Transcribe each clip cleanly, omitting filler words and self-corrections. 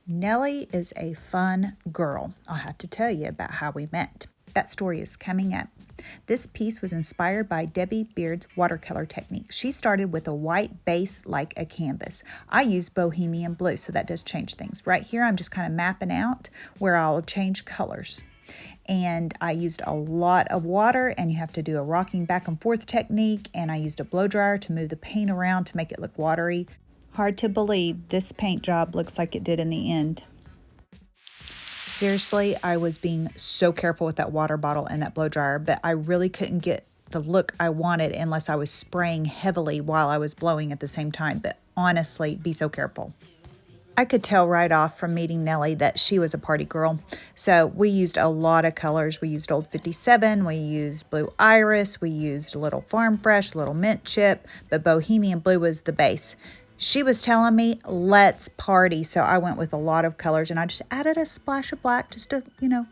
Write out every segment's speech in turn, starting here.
Nellie is a fun girl. I'll have to tell you about how we met. That story is coming up. This piece was inspired by Debbie Beard's watercolor technique. She started with a white base like a canvas. I used bohemian blue, so that does change things. Right here, I'm just kind of mapping out where I'll change colors. And I used a lot of water, and you have to do a rocking back and forth technique, and I used a blow dryer to move the paint around to make it look watery. Hard to believe this paint job looks like it did in the end. Seriously, I was being so careful with that water bottle and that blow dryer, but I really couldn't get the look I wanted unless I was spraying heavily while I was blowing at the same time. But honestly, be so careful. I could tell right off from meeting Nellie that she was a party girl. So we used a lot of colors. We used Old 57, we used Blue Iris, we used a little Farm Fresh, little Mint Chip, but Bohemian Blue was the base. She was telling me, let's party. So I went with a lot of colors, and I just added a splash of black just to,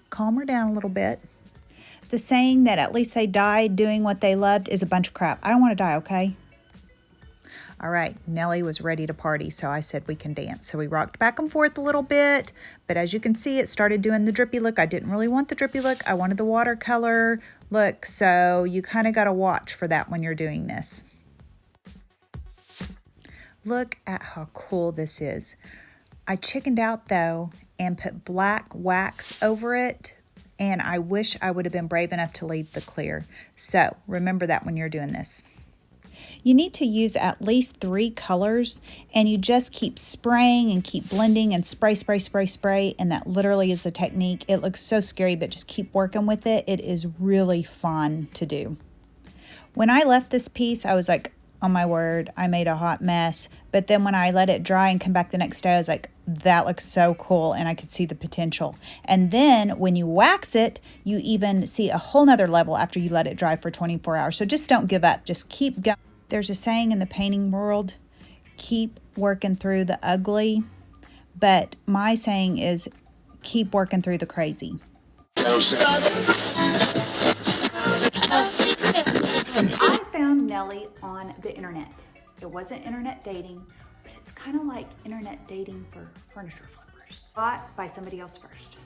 calm her down a little bit. The saying that at least they died doing what they loved is a bunch of crap. I don't want to die, okay? All right, Nellie was ready to party, so I said we can dance. So we rocked back and forth a little bit, but as you can see, it started doing the drippy look. I didn't really want the drippy look. I wanted the watercolor look, so you kind of got to watch for that when you're doing this. Look at how cool this is. I chickened out though and put black wax over it, and I wish I would have been brave enough to leave the clear. So remember that when you're doing this. You need to use at least 3 colors, and you just keep spraying and keep blending and spray, spray, spray, spray, and that literally is the technique. It looks so scary, but just keep working with it. It is really fun to do. When I left this piece, I was like, oh my word, I made a hot mess. But then when I let it dry and come back the next day, I was like, that looks so cool, and I could see the potential. And then when you wax it, you even see a whole nother level after you let it dry for 24 hours. So just don't give up. Just keep going. There's a saying in the painting world, keep working through the ugly. But my saying is, keep working through the crazy. I found Nellie on the internet. It wasn't internet dating, but it's kind of like internet dating for furniture flippers. Bought by somebody else first.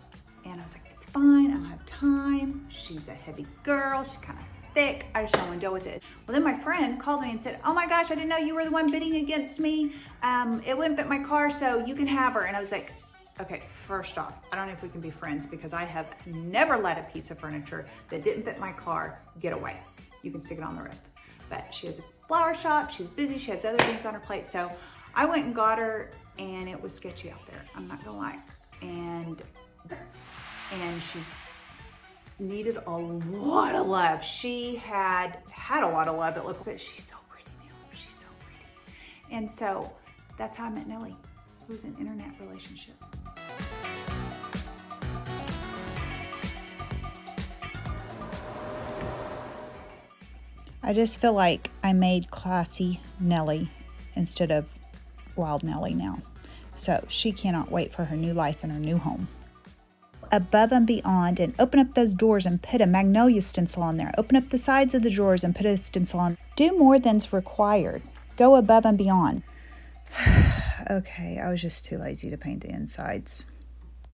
And I was like, it's fine, I don't have time. She's a heavy girl, she's kind of thick. I just don't want to deal with it. Well, then my friend called me and said, oh my gosh, I didn't know you were the one bidding against me. It wouldn't fit my car, so you can have her. And I was like, okay, first off, I don't know if we can be friends because I have never let a piece of furniture that didn't fit my car get away. You can stick it on the roof. But she has a flower shop, she's busy, she has other things on her plate. So I went and got her, and it was sketchy out there, I'm not gonna lie. And she's needed a lot of love. She had a lot of love. It looked, but she's so pretty now. She's so pretty. And so that's how I met Nellie. It was an internet relationship. I just feel like I made classy Nellie instead of wild Nellie now. So she cannot wait for her new life and her new home. Above and beyond, and open up those doors and put a magnolia stencil on there. Open up the sides of the drawers and put a stencil on. Do more than's required. Go above and beyond. Okay, I was just too lazy to paint the insides.